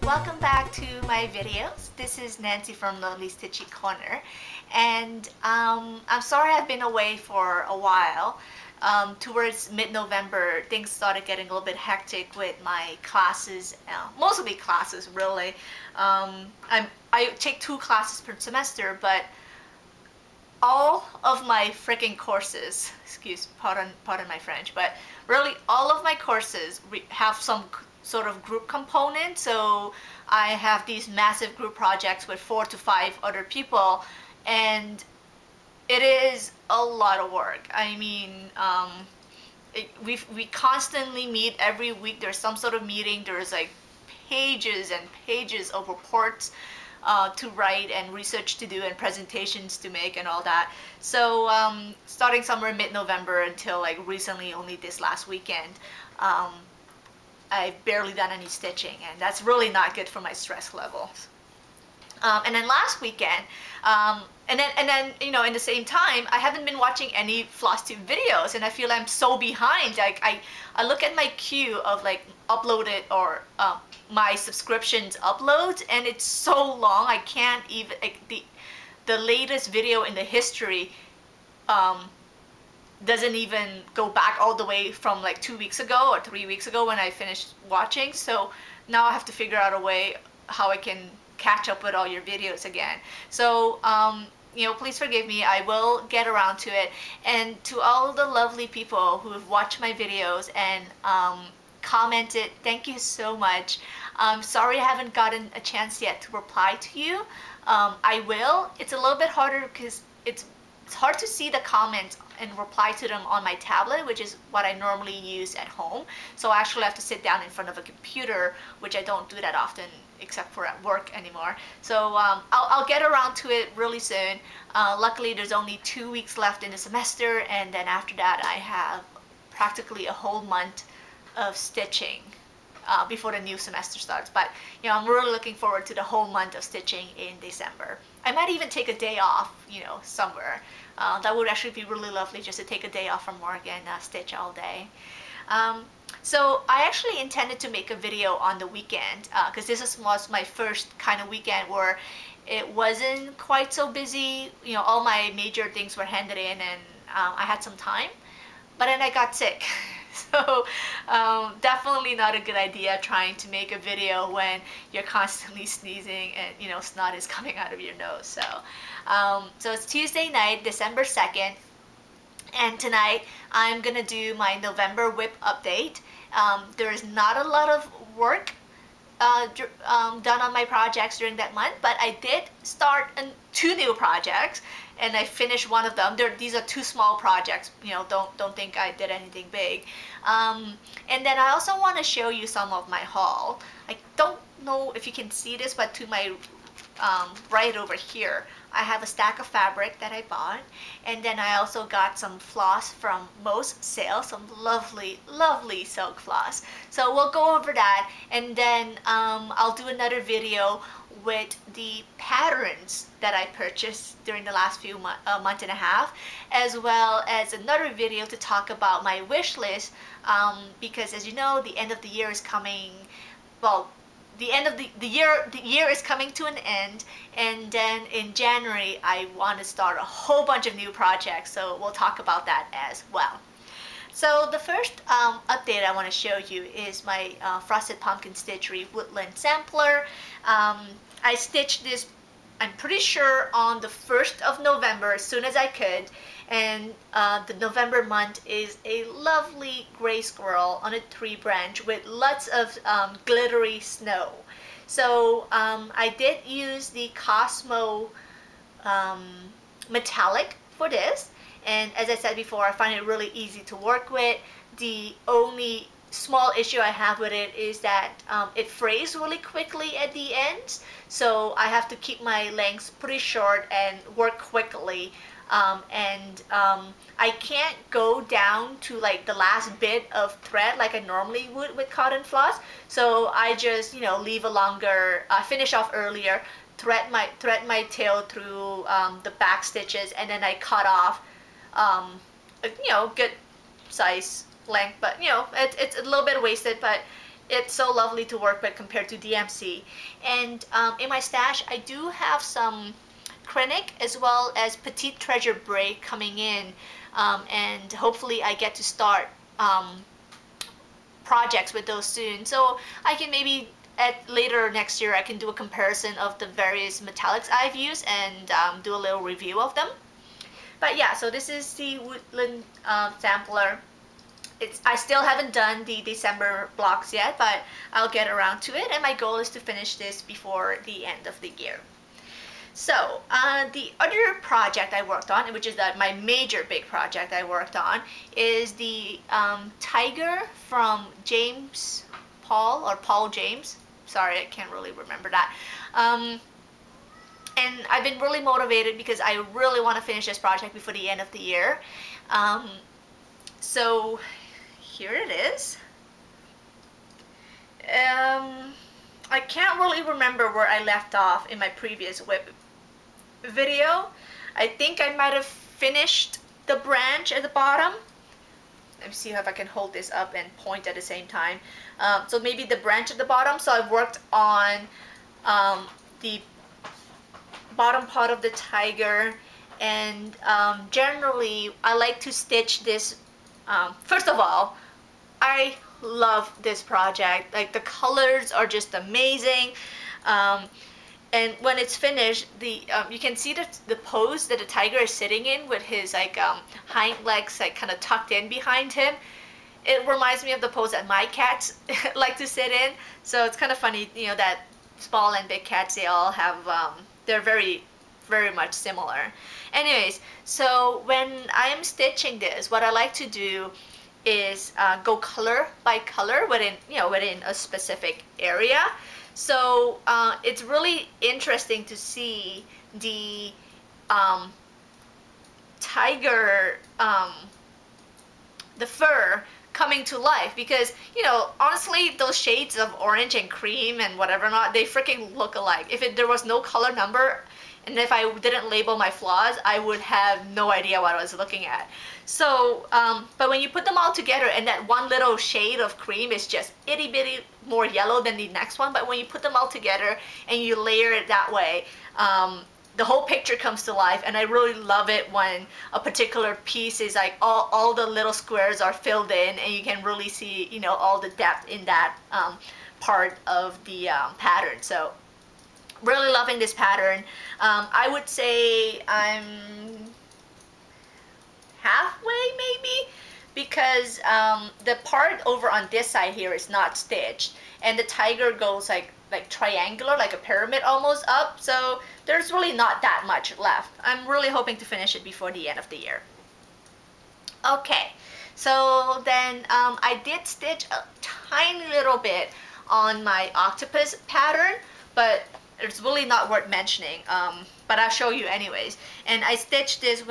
Welcome back to my videos. This is Nancy from Nordly Stitchy Corner, and I'm sorry I've been away for a while. Towards mid-November, things started getting a little bit hectic with my classes, mostly classes really. I take 2 classes per semester, but all of my freaking courses, pardon my French, but really all of my courses have some sort of group component. So I have these massive group projects with 4 to 5 other people, and it is a lot of work. I mean, we constantly meet every week. There's some sort of meeting. There's like pages and pages of reports to write and research to do and presentations to make and all that. So starting somewhere mid-November until like recently, only this last weekend, I've barely done any stitching, and that's really not good for my stress levels. And then last weekend, and then you know, in the same time, I haven't been watching any FlossTube videos, and I feel I'm so behind. Like I look at my queue of like uploaded or my subscriptions uploads, and it's so long. I can't even, like, the latest video in the history doesn't even go back all the way from like 2 weeks ago or 3 weeks ago when I finished watching. So now I have to figure out a way how I can catch up with all your videos again. So you know, please forgive me. I will get around to it. And to all the lovely people who have watched my videos and commented, thank you so much. I'm sorry I haven't gotten a chance yet to reply to you. I will. It's a little bit harder because it's hard to see the comments and reply to them on my tablet, which is what I normally use at home. So I actually have to sit down in front of a computer, which I don't do that often except for at work anymore. So I'll get around to it really soon. Luckily, there's only 2 weeks left in the semester, and then after that I have practically a whole month of stitching before the new semester starts. But you know, I'm really looking forward to the whole month of stitching in December. I might even take a day off, you know, somewhere. That would actually be really lovely, just to take a day off from work and stitch all day. So I actually intended to make a video on the weekend because was my first kind of weekend where it wasn't quite so busy. You know, all my major things were handed in, and I had some time. But then I got sick. So definitely not a good idea trying to make a video when you're constantly sneezing and, you know, snot is coming out of your nose. So so it's Tuesday night, December 2nd, and tonight I'm gonna do my November WIP update. There's not a lot of work done on my projects during that month, but I did start 2 new projects, and I finished one of them. These are 2 small projects, you know, don't think I did anything big. And then I also want to show you some of my haul. I don't know if you can see this, but to my right over here, I have a stack of fabric that I bought, and then I also got some floss from Mo's sale, some lovely, lovely silk floss. So we'll go over that, and then I'll do another video with the patterns that I purchased during the last few month and a half, as well as another video to talk about my wish list, because as you know, the end of the year is coming. Well, the end of the year is coming to an end, and then in January I want to start a whole bunch of new projects, so we'll talk about that as well. So the first update I want to show you is my Frosted Pumpkin Stitchery Woodland Sampler. I stitched this, I'm pretty sure, on the 1st of November as soon as I could, and the November month is a lovely gray squirrel on a tree branch with lots of glittery snow. So I did use the Cosmo metallic for this, and as I said before, I find it really easy to work with. The only small issue I have with it is that it frays really quickly at the ends, so I have to keep my lengths pretty short and work quickly. I can't go down to like the last bit of thread like I normally would with cotton floss, so I just, you know, leave a longer, finish off earlier, thread my tail through the back stitches, and then I cut off you know, good size length, but you know, it's a little bit wasted, but It's so lovely to work with compared to DMC. And in my stash, I do have some Krennic as well as Petite Treasure Break coming in, and hopefully I get to start projects with those soon. So I can maybe at later next year I can do a comparison of the various metallics I've used and do a little review of them. But yeah, so this is the Woodland sampler. I still haven't done the December blocks yet, but I'll get around to it, and my goal is to finish this before the end of the year. So the other project I worked on, which is my major big project I worked on, is the tiger from James Paul, or Paul James. Sorry, I can't really remember that. And I've been really motivated because I really want to finish this project before the end of the year. So here it is. I can't really remember where I left off in my previous WIP video. I think I might have finished the branch at the bottom. Let me see if I can hold this up and point at the same time. So maybe the branch at the bottom. So I've worked on the bottom part of the tiger, and generally I like to stitch this. First of all, I love this project. Like, the colors are just amazing. And when it's finished, you can see the pose that the tiger is sitting in with his like hind legs like kind of tucked in behind him. It reminds me of the pose that my cats like to sit in. So it's kind of funny, you know, that small and big cats, they all have they're very much similar. Anyways, so when I'm stitching this, what I like to do is go color by color within a specific area. So it's really interesting to see the tiger, the fur coming to life, because, you know, honestly, those shades of orange and cream and whatever not, they freaking look alike. If there was no color number, and if I didn't label my flaws, I would have no idea what I was looking at. So, but when you put them all together, and that one little shade of cream is just itty bitty more yellow than the next one, but when you put them all together and you layer it that way, the whole picture comes to life. And I really love it when a particular piece is like all the little squares are filled in, and you can really see, you know, all the depth in that part of the pattern. So really loving this pattern. I would say I'm halfway maybe, because the part over on this side here is not stitched, and the tiger goes like triangular, like a pyramid almost up, so there's really not that much left. I'm really hoping to finish it before the end of the year. Okay, so then I did stitch a tiny little bit on my octopus pattern, but it's really not worth mentioning, but I'll show you anyways. And I stitched this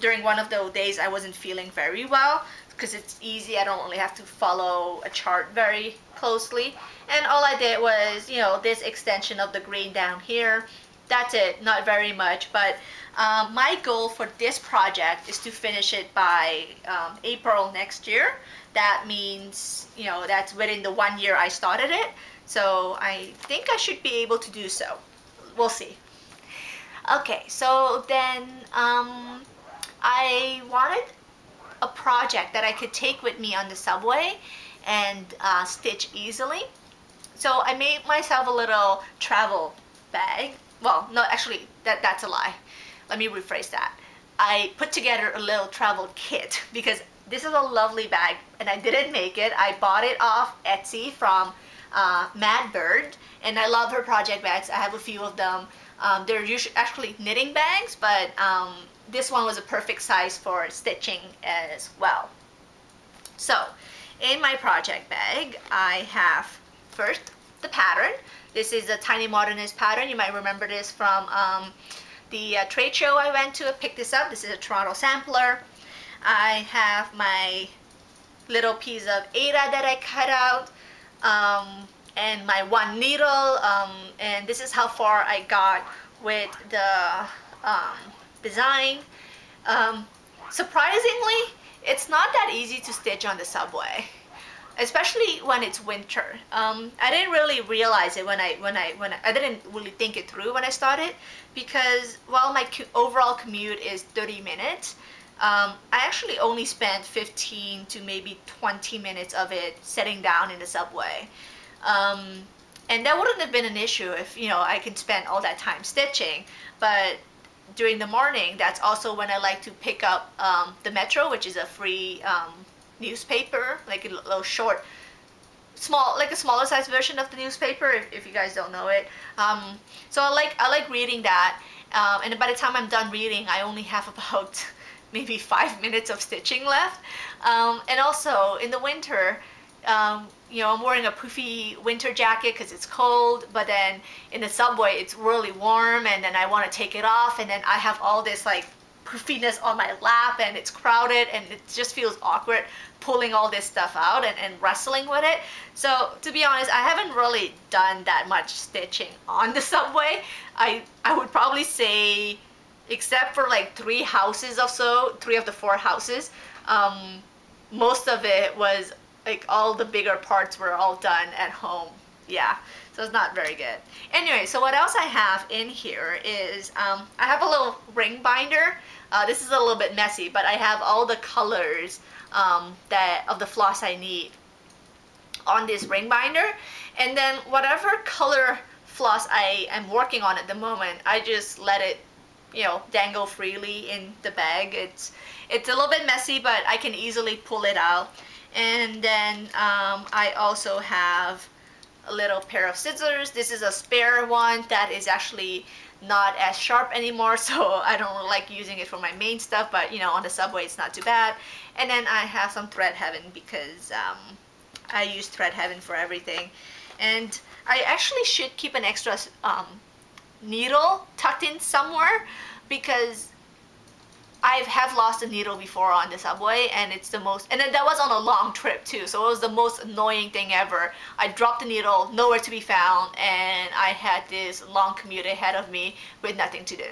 during one of those days I wasn't feeling very well, because it's easy. I don't really have to follow a chart very closely, and all I did was, you know, this extension of the green down here. That's it, not very much. But my goal for this project is to finish it by April next year. That means, you know, that's within the 1 year I started it. So I think I should be able to do so. We'll see. Okay, so then I wanted a project that I could take with me on the subway and stitch easily. So I made myself a little travel bag. Well, no, actually, that's a lie. Let me rephrase that. I put together a little travel kit, because this is a lovely bag, and I didn't make it. I bought it off Etsy from Mad Bird, and I love her project bags. I have a few of them. They're usually actually knitting bags, but this one was a perfect size for stitching as well. So in my project bag, I have first the pattern. This is a Tiny Modernist pattern. You might remember this from the trade show I went to. I picked this up. This is a Toronto sampler. I have my little piece of Ada that I cut out, and my one needle, and this is how far I got with the design. Surprisingly, it's not that easy to stitch on the subway. especially when it's winter. I didn't really realize it when I didn't really think it through when I started, because while my overall commute is 30 minutes, I actually only spent 15 to maybe 20 minutes of it sitting down in the subway. And that wouldn't have been an issue if, you know, I could spend all that time stitching. But during the morning, that's also when I like to pick up the Metro, which is a free newspaper, like a little short, small, like a smaller size version of the newspaper, if you guys don't know it. So I like reading that, and by the time I'm done reading, I only have about maybe 5 minutes of stitching left. And also in the winter, you know, I'm wearing a poofy winter jacket because it's cold, but then in the subway it's really warm, and then I want to take it off, and then I have all this like poofiness on my lap, and it's crowded, and it just feels awkward pulling all this stuff out and wrestling with it. So to be honest, I haven't really done that much stitching on the subway. I would probably say, except for like 3 houses or so, 3 of the 4 houses, most of it was like all the bigger parts were all done at home. Yeah, so it's not very good. Anyway, so what else I have in here is I have a little ring binder. This is a little bit messy, but I have all the colors that of the floss I need on this ring binder, and then whatever color floss I am working on at the moment, I just let it, you know, dangle freely in the bag. It's a little bit messy, but I can easily pull it out. And then I also have a little pair of scissors. This is a spare one that is actually not as sharp anymore, so I don't really like using it for my main stuff, but you know, on the subway it's not too bad. And then I have some thread heaven because I use thread heaven for everything. And I actually should keep an extra needle tucked in somewhere, because I have lost a needle before on the subway, and it's the most, and then that was on a long trip too, so it was the most annoying thing ever. I dropped the needle, nowhere to be found, and I had this long commute ahead of me with nothing to do.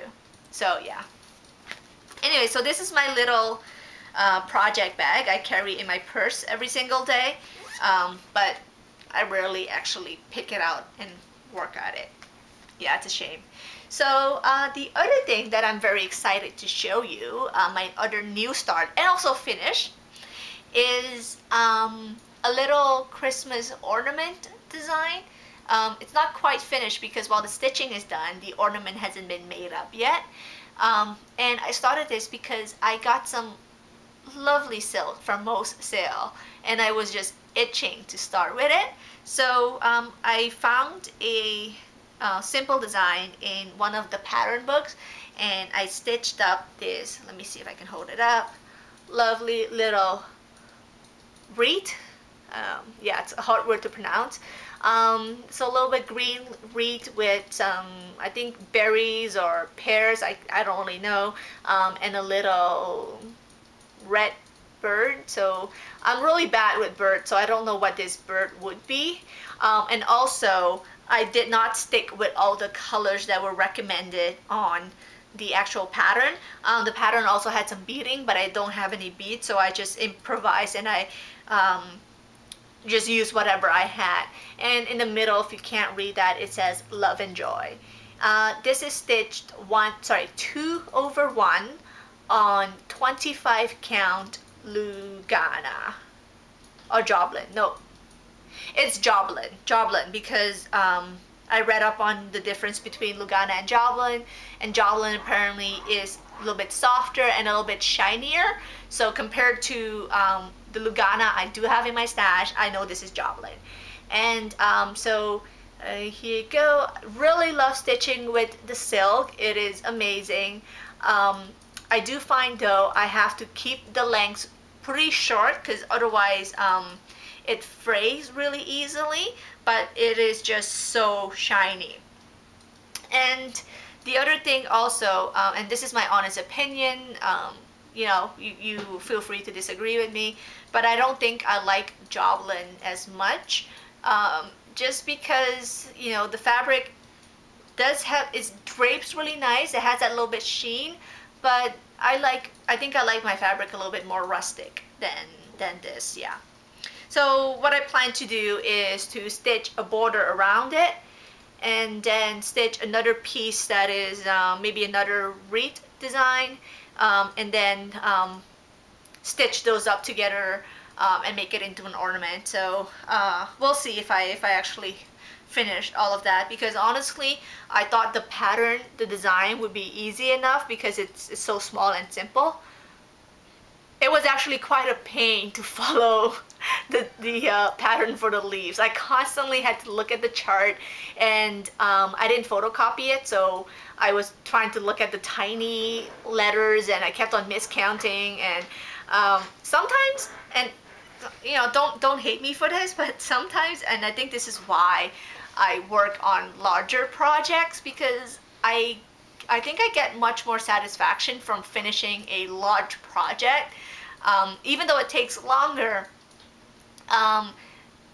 So yeah. Anyway, so this is my little project bag I carry in my purse every single day, but I rarely actually pick it out and work at it. Yeah, it's a shame. So the other thing that I'm very excited to show you, my other new start and also finish, is a little Christmas ornament design. It's not quite finished because while the stitching is done, the ornament hasn't been made up yet. And I started this because I got some lovely silk from Mo's sale, and I was just itching to start with it. So I found a simple design in one of the pattern books, and I stitched up this, let me see if I can hold it up, lovely little wreath. Yeah, it's a hard word to pronounce. So a little bit green wreath with some, I think, berries or pears, I don't really know, and a little red bird. So I'm really bad with birds, so I don't know what this bird would be. And also I did not stick with all the colors that were recommended on the actual pattern. The pattern also had some beading, but I don't have any beads, so I just improvised, and I just used whatever I had. And in the middle, if you can't read that, it says love and joy. This is stitched 2/1 on 25 count Lugana or Joblin. No, it's Joblin because I read up on the difference between Lugana and Joblin apparently is a little bit softer and a little bit shinier. So compared to the Lugana I do have in my stash, I know this is Joblin. And here you go. Really love stitching with the silk. It is amazing. I do find though I have to keep the lengths pretty short because otherwise it frays really easily, but it is just so shiny. And the other thing also, and this is my honest opinion, you know, you feel free to disagree with me, but I don't think I like Joblin as much, just because, you know, the fabric does have, it drapes really nice, it has that little bit sheen, but I think I like my fabric a little bit more rustic than this, yeah. So what I plan to do is to stitch a border around it, and then stitch another piece that is maybe another wreath design, and then stitch those up together and make it into an ornament. So we'll see if I actually finish all of that, because honestly I thought the pattern, the design would be easy enough because it's so small and simple. It was actually quite a pain to follow the pattern for the leaves. I constantly had to look at the chart, and I didn't photocopy it, so I was trying to look at the tiny letters, and I kept on miscounting, and sometimes, and you know, don't hate me for this, but sometimes, and I think this is why I work on larger projects, because I think I get much more satisfaction from finishing a large project, even though it takes longer. I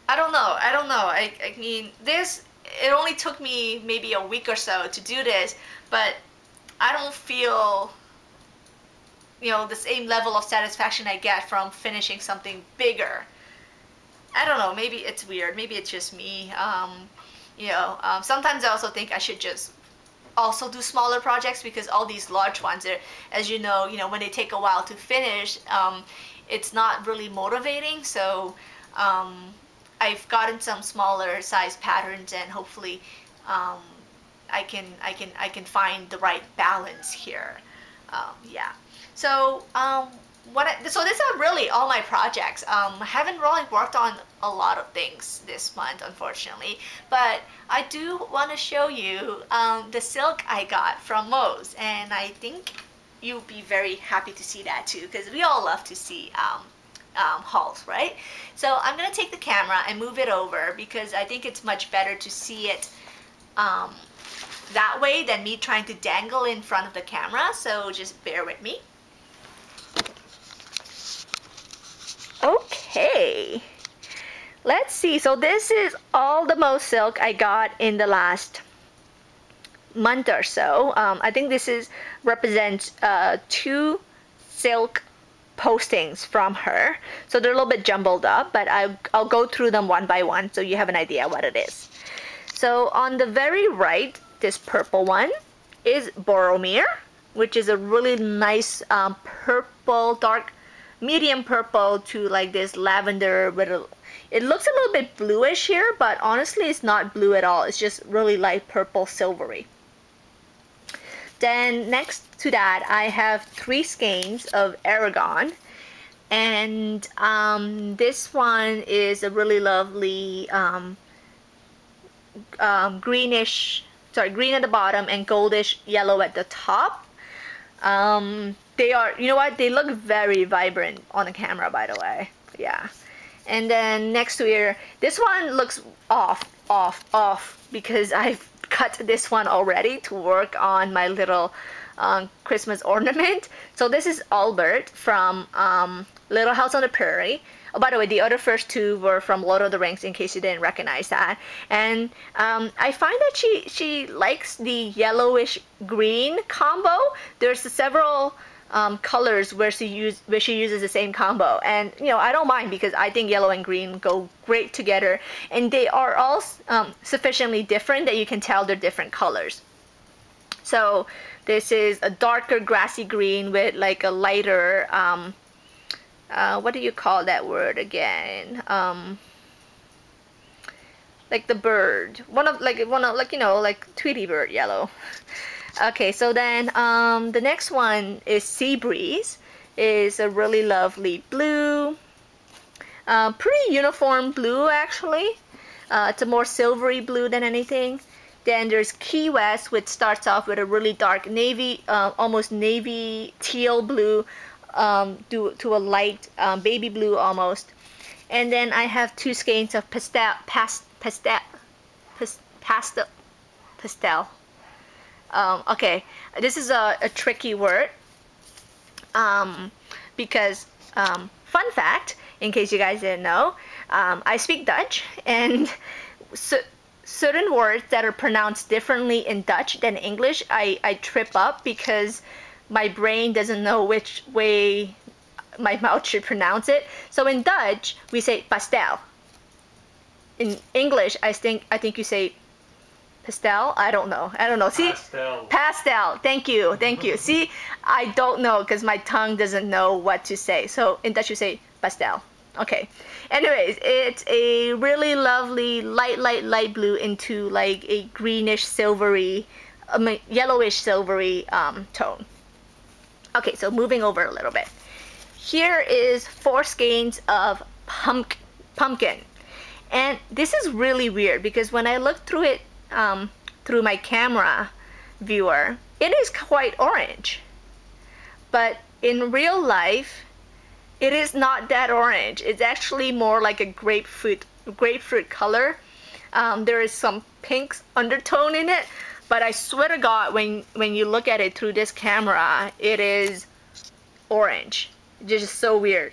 don't know. I mean, it only took me maybe a week or so to do this, but I don't feel, you know, the same level of satisfaction I get from finishing something bigger. I don't know, maybe it's weird, maybe it's just me. You know, sometimes I also think I should just also do smaller projects, because all these large ones are, as you know, when they take a while to finish, it's not really motivating. So I've gotten some smaller size patterns, and hopefully I can find the right balance here. Yeah. So so these are really all my projects. I haven't really worked on a lot of things this month, unfortunately, but I do want to show you the silk I got from Moe's, and I think you'll be very happy to see that too, because we all love to see hauls, right? So I'm gonna take the camera and move it over, because I think it's much better to see it that way than me trying to dangle in front of the camera. So just bear with me. Okay, let's see. So this is all the Moe's silk I got in the last month or so. I think this represents 2 silk postings from her, so they're a little bit jumbled up, but I'll go through them one by one so you have an idea what it is. So on the very right, this purple one is Boromir, which is a really nice purple, dark medium purple to like this lavender with it looks a little bit bluish here, but honestly it's not blue at all. It's just really light purple, silvery. Then next to that I have 3 skeins of Aragon, and this one is a really lovely greenish, green at the bottom and goldish yellow at the top. They are, you know what, they look very vibrant on the camera, by the way. Yeah. And then next to here, this one looks off because I've cut this one already to work on my little Christmas ornament. So this is Albert from Little House on the Prairie. Oh, by the way, the other first 2 were from Lord of the Rings, in case you didn't recognize that. And I find that she likes the yellowish green combo. There's several colors where she uses the same combo, and I don't mind, because I think yellow and green go great together, and they are all sufficiently different that you can tell they're different colors. So this is a darker grassy green with like a lighter what do you call that word again? Like the bird, like Tweety bird yellow. Okay, so then the next one is Sea Breeze. Is a really lovely blue, pretty uniform blue actually. It's a more silvery blue than anything. Then there's Key West, which starts off with a really dark navy, almost navy teal blue, to a light baby blue almost. And then I have 2 skeins of pastel. Okay, this is a tricky word, because fun fact, in case you guys didn't know, I speak Dutch, and certain words that are pronounced differently in Dutch than English, I trip up, because my brain doesn't know which way my mouth should pronounce it. So in Dutch, we say pastel. In English, I think you say pastel. I don't know. See, pastel. Thank you. See, I don't know because my tongue doesn't know what to say. So in Dutch, you say pastel. Okay. Anyways, it's a really lovely light blue into like a greenish silvery, yellowish silvery tone. Okay, so moving over a little bit. Here is 4 skeins of pumpkin. And this is really weird because when I look through it through my camera viewer, it is quite orange. But in real life, it is not that orange. It's actually more like a grapefruit color. There is some pink undertone in it, but I swear to God, when you look at it through this camera, it is orange. It's just so weird.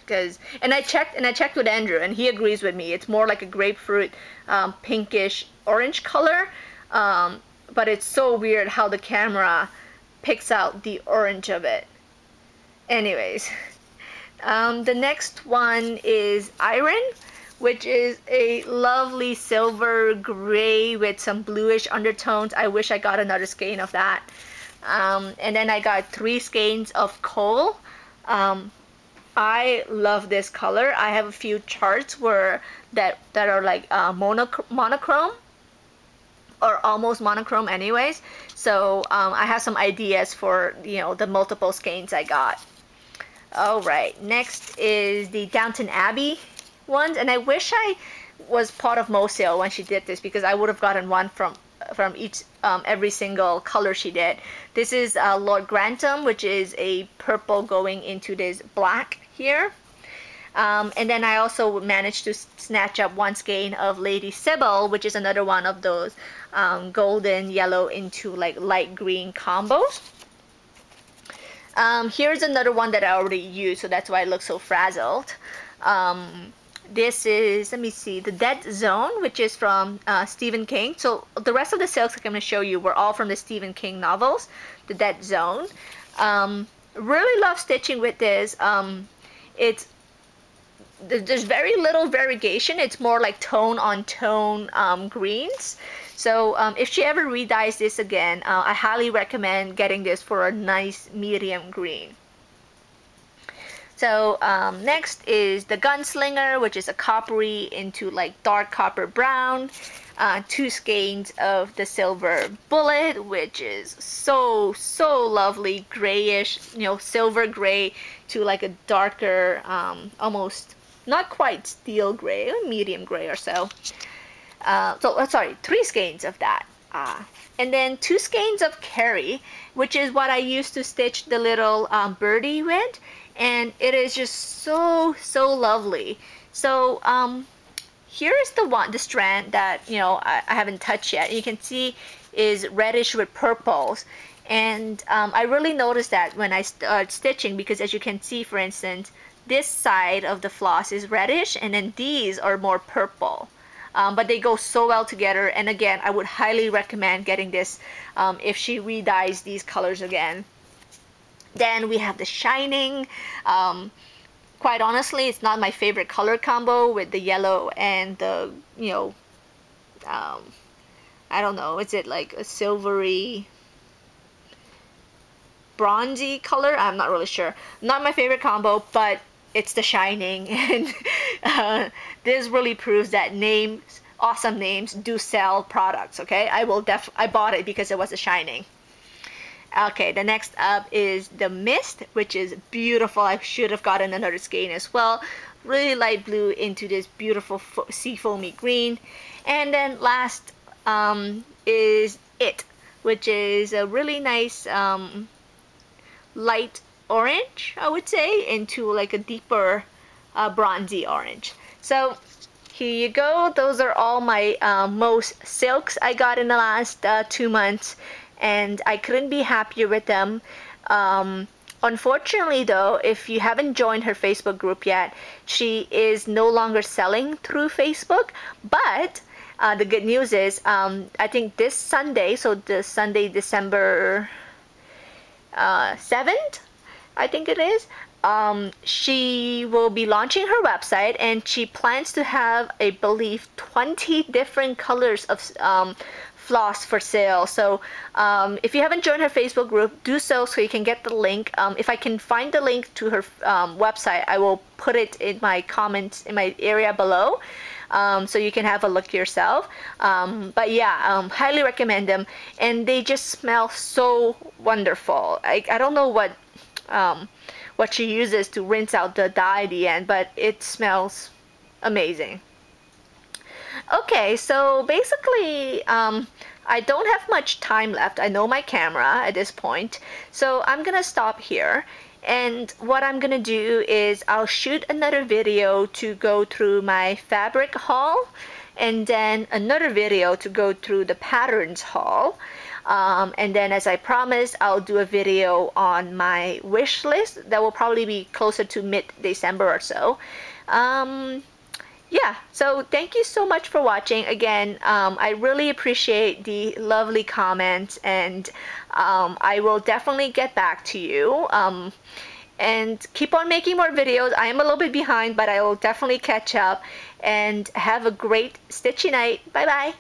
And I checked with Andrew, and he agrees with me. It's more like a grapefruit, pinkish orange color. But it's so weird how the camera picks out the orange of it. Anyways. The next one is Iron, which is a lovely silver gray with some bluish undertones. I wish I got another skein of that. And then I got 3 skeins of Coal. I love this color. I have a few charts that are like monochrome or almost monochrome anyways. So I have some ideas for the multiple skeins I got. Alright, next is the Downton Abbey ones, and I wish I was part of Mo Sale when she did this because I would have gotten one from each every single color she did. This is Lord Grantham, which is a purple going into this black here. And then I also managed to snatch up 1 skein of Lady Sybil, which is another one of those golden yellow into like light green combos. Here's another one that I already used, so that's why I look so frazzled. This is, let me see, The Dead Zone, which is from Stephen King. So the rest of the silks I'm going to show you were all from the Stephen King novels, The Dead Zone. Really love stitching with this. There's very little variegation. It's more like tone on tone greens. So if she ever redyes this again, I highly recommend getting this for a nice medium green. So next is the Gunslinger, which is a coppery into like dark copper brown. 2 skeins of the Silver Bullet, which is so lovely, grayish, silver gray to like a darker, almost not quite steel gray, medium gray or so. Sorry, 3 skeins of that. And then 2 skeins of Carrie, which is what I used to stitch the little birdie with, and it is just so lovely. So here is the strand that I haven't touched yet. You can see is reddish with purples, and I really noticed that when I start stitching, because as you can see, for instance, this side of the floss is reddish, and then these are more purple. But they go so well together, and again, I would highly recommend getting this if she redyes these colors again. Then we have the Shining. Quite honestly, it's not my favorite color combo with the yellow and the, I don't know, is it like a silvery, bronzy color? I'm not really sure. Not my favorite combo, but it's the Shining, and this really proves that awesome names do sell products. Okay, I bought it because it was a Shining. Okay, the next up is the Mist, which is beautiful. I should have gotten another skein as well. Really light blue into this beautiful sea foamy green. And then last is It, which is a really nice light orange, I would say, into like a deeper bronzy orange. So here you go. Those are all my most silks I got in the last 2 months, and I couldn't be happier with them. Unfortunately though, if you haven't joined her Facebook group yet, she is no longer selling through Facebook, but the good news is I think this Sunday, so the Sunday December 7th, I think it is, she will be launching her website, and she plans to have, I believe, 20 different colors of floss for sale. So if you haven't joined her Facebook group, do so you can get the link. If I can find the link to her website, I will put it in my comments in my area below, so you can have a look yourself. But yeah, highly recommend them, and they just smell so wonderful. I don't know what she uses to rinse out the dye at the end, but it smells amazing. Okay, so basically I don't have much time left. I know my camera at this point, so I'm gonna stop here, and what I'm gonna do is I'll shoot another video to go through my fabric haul, and then another video to go through the patterns haul. And then, as I promised, I'll do a video on my wish list that will probably be closer to mid-December or so. Yeah, so thank you so much for watching. Again, I really appreciate the lovely comments, and I will definitely get back to you. And keep on making more videos. I am a little bit behind, but I will definitely catch up. And have a great stitchy night. Bye bye.